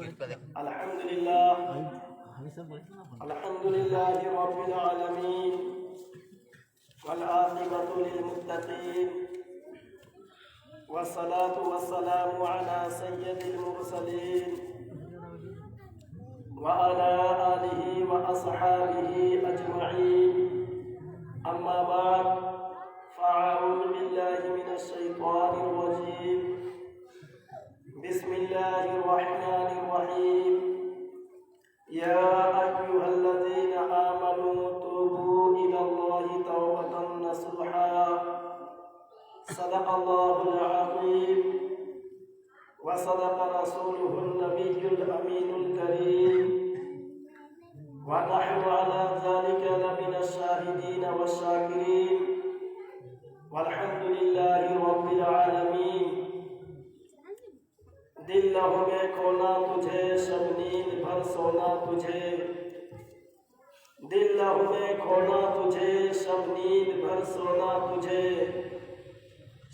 الحمد لله رب العالمين والعاقبة للمتقين والصلاة والسلام على سيد المرسلين وعلى آله وأصحابه أجمعين. أما بعد فأعوذ بالله من الشيطان الرجيم. بسم الله الرحمن الرحيم. يا أيها الذين آمنوا توبوا إلى الله توبة نصوحا. صدق الله العظيم وصدق رسوله النبي الأمين الكريم، ونحن على ذلك لمن الشاهدين والشاكرين، والحمد لله رب العالمين. دل لہو میں کھونا تجھے، شب نیند بھر سونا تجھے. دل لہو میں کھونا تجھے، شب نیند بھر سونا تجھے.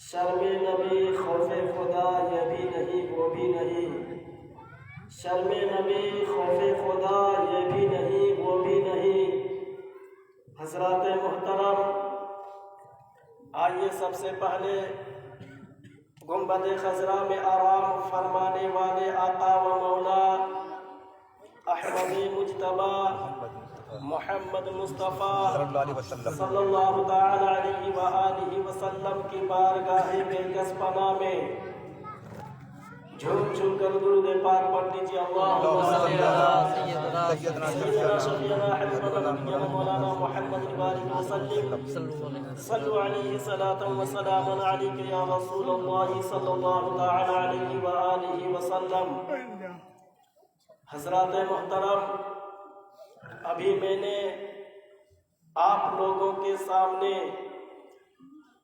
شرم نبی خوف خدا یہ بھی نہیں وہ بھی نہیں. شرم نبی خوف خدا یہ بھی نہیں وہ بھی نہیں. حضرات محترم، آئیے سب سے پہلے گنبد خضرا میں آرام فرمانے والے آقا و مولا احمد مجتبی محمد مصطفیٰ صلی اللہ تعالی علیہ وآلہ وسلم کی بارگاہ بےکس پناہ میں جھوم جھوم کر درود پاک پڑھ لیجیے. اللہم صلی علی سیدنا شفیعنا حبیبنا نبینا مولانا محمد وآلہ وسلم. صلوا علیہ صلاۃ و سلام علیک یا رسول اللہ صلی اللہ تعالی علیہ وآلہ وسلم. حضرات محترم، ابھی میں نے آپ لوگوں کے سامنے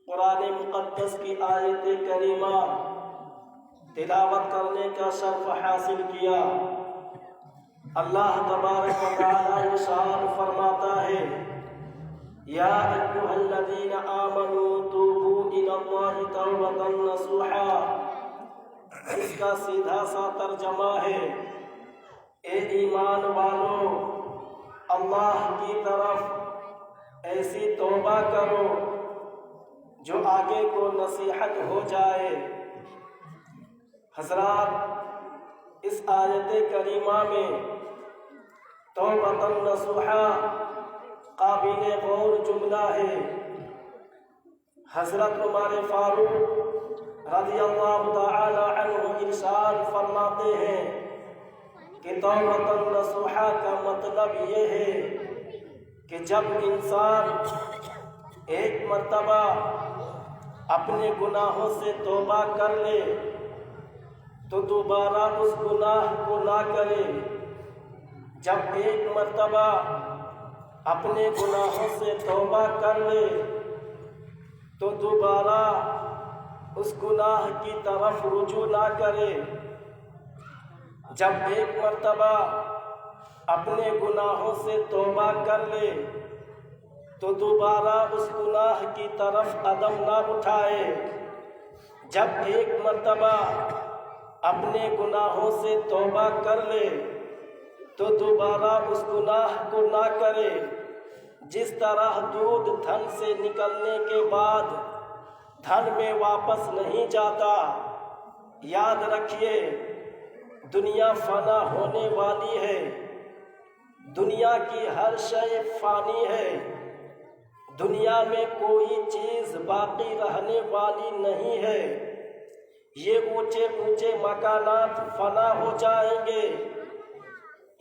قرآن مقدس کی آیت کریمہ تلاوت کرنے کا شرف حاصل کیا. اللہ تبارک و تعالی ارشاد فرماتا ہے، یا ایھا الذین آمنوا توبوا الی اللہ توبۃ نصوحا. اس کا سیدھا سا ترجمہ ہے، اے ایمان والو، اللہ کی طرف ایسی توبہ کرو جو آگے کو نصیحت ہو جائے. حضرات، اس آیت کریمہ میں توبۃ نصوحا قابل غور جملہ ہے. حضرت عمر فاروق رضی اللہ تعالی عنہ ارشاد فرماتے ہیں کہ توبۃ نصوحا کا مطلب یہ ہے کہ جب انسان ایک مرتبہ اپنے گناہوں سے توبہ کر لے تو دوبارہ اس گناہ کو نہ کرے. جب ایک مرتبہ اپنے گناہوں سے توبہ کر لے تو دوبارہ اس گناہ کی طرف رجوع نہ کرے. جب ایک مرتبہ اپنے گناہوں سے توبہ کر لے تو دوبارہ اس گناہ کی طرف قدم نہ اٹھائے. جب ایک مرتبہ اپنے گناہوں سے توبہ کر لے تو دوبارہ اس گناہ کو نہ کرے. جس طرح دودھ دھن سے نکلنے کے بعد دھن میں واپس نہیں جاتا. یاد رکھیے، دنیا فنا ہونے والی ہے. دنیا کی ہر شے فانی ہے. دنیا میں کوئی چیز باقی رہنے والی نہیں ہے. یہ اونچے اونچے مکانات فنا ہو جائیں گے.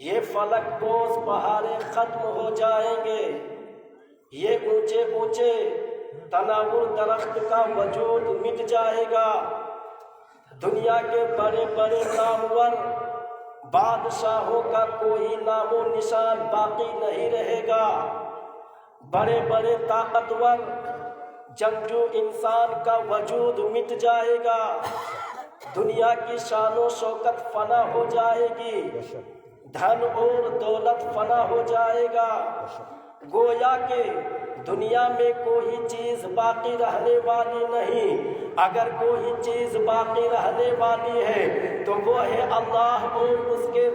یہ فلک بوز پہاڑیں ختم ہو جائیں گے. یہ اونچے اونچے تناور درخت کا وجود مٹ جائے گا. دنیا کے بڑے بڑے نامور بادشاہوں کا کوئی نام و نشان باقی نہیں رہے گا. بڑے بڑے طاقتور جنگجو انسان کا وجود مٹ جائے گا. دنیا کی شان و شوکت فنا ہو جائے گی. دھن اور دولت فنا ہو جائے گا. گویا کہ دنیا میں کوئی چیز باقی رہنے والی نہیں. اگر کوئی چیز باقی رہنے والی ہے تو وہ ہے اللہ اور اس کے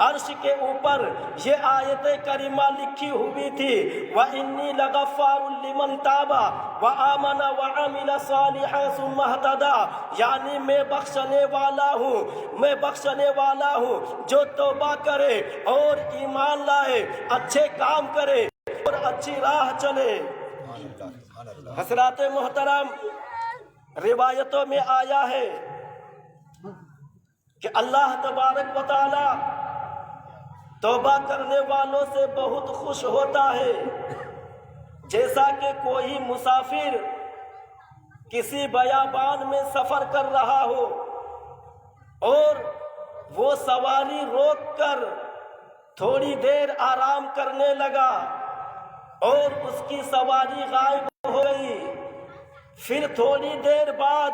عرش کے اوپر یہ آیت کریمہ لکھی ہوئی تھی، وَإِنِّي لَغَفَّارٌ لِمَنْ تَابَ وَآمَنَ وَعَمِلَ صَالِحًا ثُمَّ اهْتَدَىٰ، یعنی میں بخشنے والا ہوں جو توبہ کرے اور ایمان لائے، اچھے کام کرے اور اچھی راہ چلے۔ حضرات محترم، روایتوں میں آیا ہے کہ اللہ تبارک و تعالی توبہ کرنے والوں سے بہت خوش ہوتا ہے، جیسا کہ کوئی مسافر کسی بیابان میں سفر کر رہا ہو اور وہ سواری روک کر تھوڑی دیر آرام کرنے لگا اور اس کی سواری غائب ہو گئی، پھر تھوڑی دیر بعد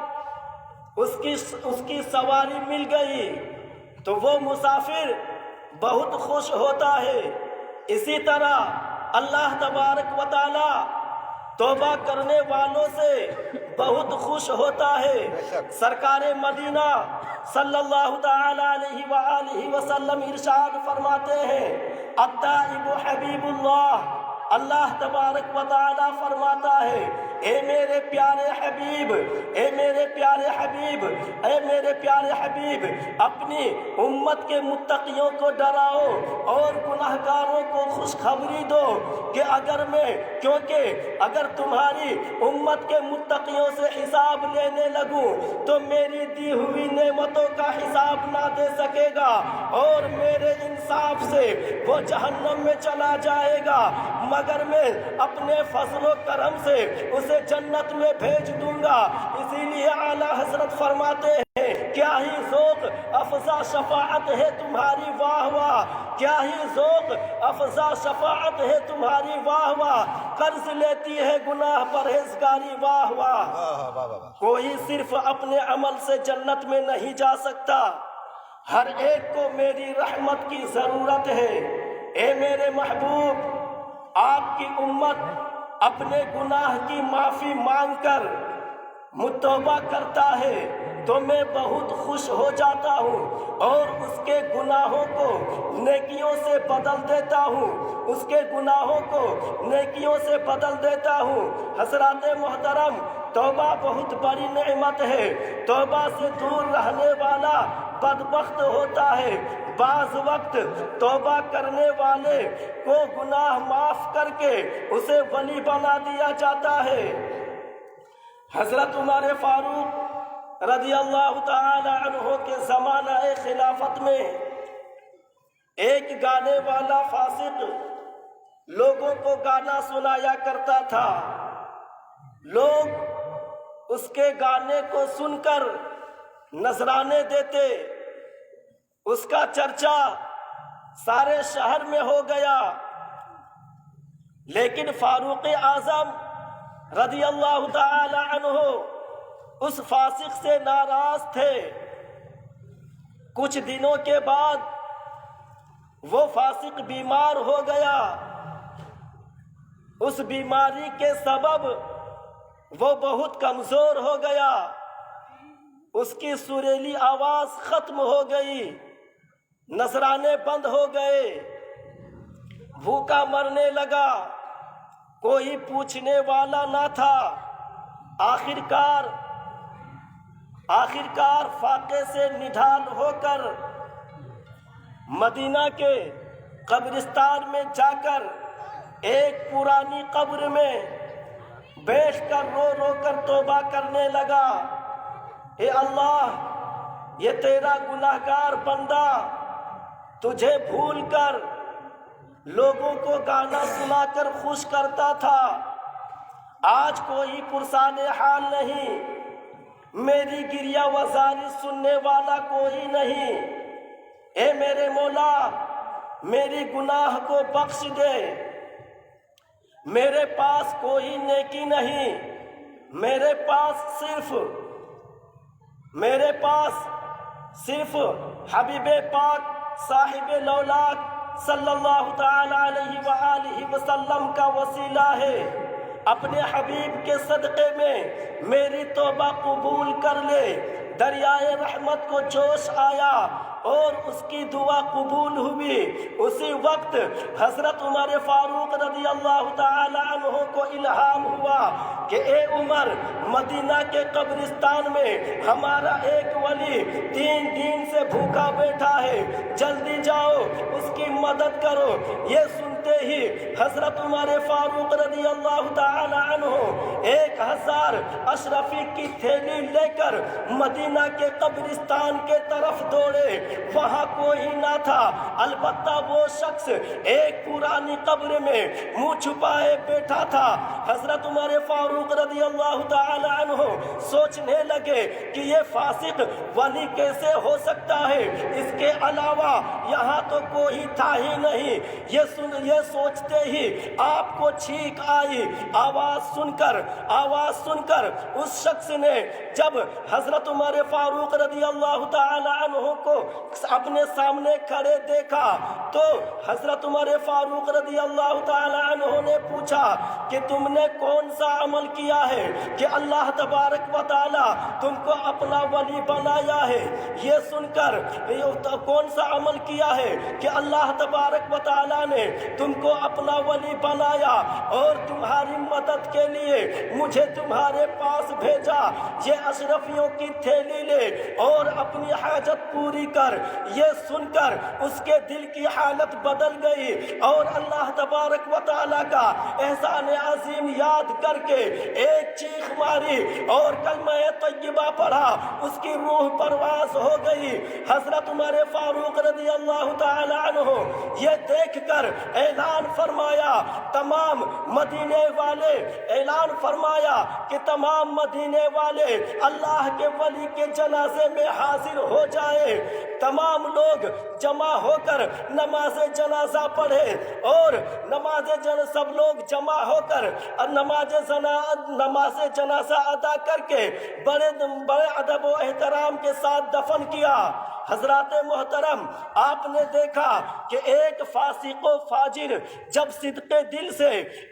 اس کی سواری مل گئی تو وہ مسافر بہت خوش ہوتا ہے۔ اسی طرح اللہ تبارک و تعالی توبہ کرنے والوں سے بہت خوش ہوتا ہے۔ سرکار مدینہ صلی اللہ تعالی علیہ وآلہ وسلم ارشاد فرماتے ہیں، التائب حبیب اللہ، اللہ تبارک و تعالی فرماتا ہے، اے میرے پیارے حبیب، اے میرے پیارے حبیب، اے میرے پیارے حبیب، اپنی امت کے متقیوں کو ڈراؤ اور گناہگاروں کو خوشخبری دو کہ کیونکہ اگر تمہاری امت کے متقیوں سے حساب لینے لگوں تو میری دی ہوئی نعمتوں کا حساب نہ دے سکے گا اور میرے انصاف سے وہ جہنم میں چلا جائے گا، مگر میں اپنے فضل و کرم سے اسے جنت میں بھیج دوں گا۔ اسی لیے اعلیٰ حضرت فرماتے ہیں، کیا ہی ذوق افزا شفاعت ہے تمہاری واہ واہ، کیا ہی ذوق افزا شفاعت ہے تمہاری واہ واہ، قرض لیتی ہے گناہ پرہیزگاری واہ واہ۔ کوئی صرف اپنے عمل سے جنت میں نہیں جا سکتا، ہر ایک کو میری رحمت کی ضرورت ہے۔ اے میرے محبوب، آپ کی امت اپنے گناہ کی معافی مانگ کر توبہ کرتا ہے تو میں بہت خوش ہو جاتا ہوں اور اس کے گناہوں کو نیکیوں سے بدل دیتا ہوں، اس کے گناہوں کو نیکیوں سے بدل دیتا ہوں۔ حضرات محترم، توبہ بہت بڑی نعمت ہے، توبہ سے دور رہنے والا بدبخت ہوتا ہے۔ بعض وقت توبہ کرنے والے کو گناہ معاف کر کے اسے ولی بنا دیا جاتا ہے۔ حضرت عمر فاروق رضی اللہ تعالی عنہ کے زمانہ خلافت میں ایک گانے والا فاسق لوگوں کو گانا سنایا کرتا تھا، لوگ اس کے گانے کو سن کر نذرانے دیتے، اس کا چرچا سارے شہر میں ہو گیا، لیکن فاروق اعظم رضی اللہ تعالی عنہ اس فاسق سے ناراض تھے۔ کچھ دنوں کے بعد وہ فاسق بیمار ہو گیا، اس بیماری کے سبب وہ بہت کمزور ہو گیا، اس کی سریلی آواز ختم ہو گئی، نذرانے بند ہو گئے، بھوکا مرنے لگا، کوئی پوچھنے والا نہ تھا۔ آخرکار فاقے سے نڈھال ہو کر مدینہ کے قبرستان میں جا کر ایک پرانی قبر میں بیٹھ کر رو رو کر توبہ کرنے لگا، اے اللہ، یہ تیرا گناہگار بندہ تجھے بھول کر لوگوں کو گانا سنا کر خوش کرتا تھا، آج کوئی پرسان حال نہیں، میری گریہ وزاری سننے والا کوئی نہیں، اے میرے مولا میری گناہ کو بخش دے، میرے پاس کوئی نیکی نہیں، میرے پاس صرف حبیب پاک صاحب لولاک صلی اللہ تعالی علیہ وآلہ وسلم کا وسیلہ ہے، اپنے حبیب کے صدقے میں میری توبہ قبول کر لے۔ دریائے رحمت کو جوش آیا اور اس کی دعا قبول ہوئی، اسی وقت حضرت عمر فاروق رضی اللہ تعالی عنہ کو الہام ہوا کہ اے عمر، مدینہ کے قبرستان میں ہمارا ایک ولی 3 دن سے بھوکا بیٹھا ہے، جلدی جاؤ اس کی مدد کرو۔ یہ سنتے ہی حضرت عمر فاروق رضی اللہ تعالی عنہ 1000 اشرفی کی تھیلی لے کر مدینہ کے قبرستان کے طرف دوڑے۔ وہاں کوئی نہ تھا، البتہ وہ شخص ایک پرانی قبر میں منہ چھپائے بیٹھا تھا۔ حضرت عمر فاروق رضی اللہ تعالی عنہ سوچنے لگے کہ یہ فاسق ولی کیسے ہو سکتا ہے، اس کے علاوہ یہاں تو کوئی تھا ہی نہیں۔ یہ سوچتے ہی آپ کو چھینک آئی۔ آواز سن کر اس شخص نے جب حضرت عمر فاروق رضی اللہ تعالی عنہ کو اپنے سامنے کھڑے دیکھا تو حضرت عمر فاروق رضی اللہ تعالی عنہ نے پوچھا کہ تم نے کون سا عمل کیا ہے کہ اللہ تبارک و تعالی تم کو اپنا ولی بنایا ہے؟ یہ سن کر کون سا عمل کیا ہے کہ اللہ تبارک و تعالی نے تم کو اپنا ولی بنایا اور تمہاری مدد کے لیے مجھے تمہارے پاس بھیجا؟ یہ اشرفیوں کی تھیلی لے اور اپنی حاجت پوری کر۔ یہ سن کر اس کے دل کی حالت بدل گئی اور اللہ تبارک و تعالی کا احسان عظیم یاد کر کے ایک چیخ ماری اور کلمہ طیبہ پڑھا، اس کی روح پرواز ہو گئی۔ حضرت عمر فاروق رضی اللہ تعالی عنہ یہ دیکھ کر اعلان فرمایا کہ تمام مدینے والے اللہ کے ولی کے جنازے میں حاضر ہو جائے۔ تمام لوگ جمع ہو کر نماز جنازہ پڑھے اور سب لوگ جمع ہو کر نماز جنازہ ادا کر کے بڑے ادب و احترام کے ساتھ دفن کیا۔ حضرات محترم، آپ نے دیکھا کہ ایک فاسق و فاجر جب صدقے دل سے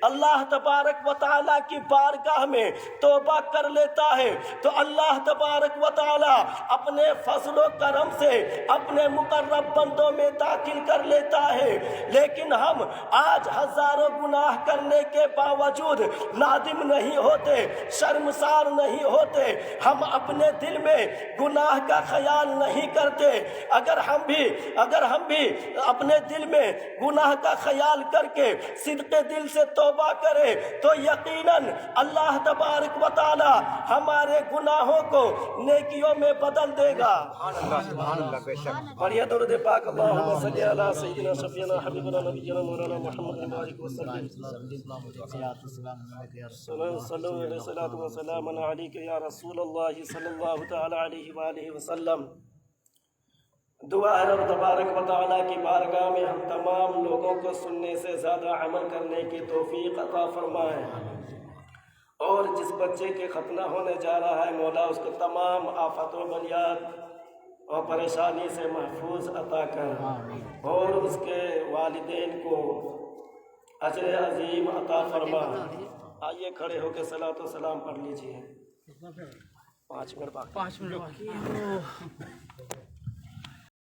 اللہ تبارک و تعالیٰ کی بارگاہ میں توبہ کر لیتا ہے تو اللہ تبارک و تعالیٰ اپنے فضل و کرم سے اپنے مقرب بندوں میں داخل کر لیتا ہے۔ لیکن ہم آج ہزاروں گناہ کرنے کے باوجود نادم نہیں ہوتے، شرمسار نہیں ہوتے، ہم اپنے دل میں گناہ کا خیال نہیں کرتے۔ اگر ہم بھی اپنے دل میں گناہ کا خیال کر کے صدق دل سے توبہ کرے تو یقیناً اللہ تبارک و تعالی ہمارے گناہوں کو نیکیوں میں بدل دے گا۔ بڑھیا درود پاک اللہم صلی علی سیدنا شفیعنا حبیبنا نبینا مولانا محمد بارک وسلم۔ صلو علیہ الصلوۃ والسلام علیک یا رسول اللہ صلی اللہ تعالی علیہ وآلہ وسلم۔ دعا ہے رب تبارک و تعالیٰ کی بارگاہ میں ہم تمام لوگوں کو سننے سے زیادہ عمل کرنے کی توفیق عطا فرمائے، اور جس بچے کے ختنہ ہونے جا رہا ہے مولا اس کو تمام آفت و بلیات اور پریشانی سے محفوظ عطا کر، اور اس کے والدین کو اجر عظیم عطا فرما۔ آئیے کھڑے ہو کے صلاۃ و سلام پڑھ لیجیے۔ 5 منٹ باقی۔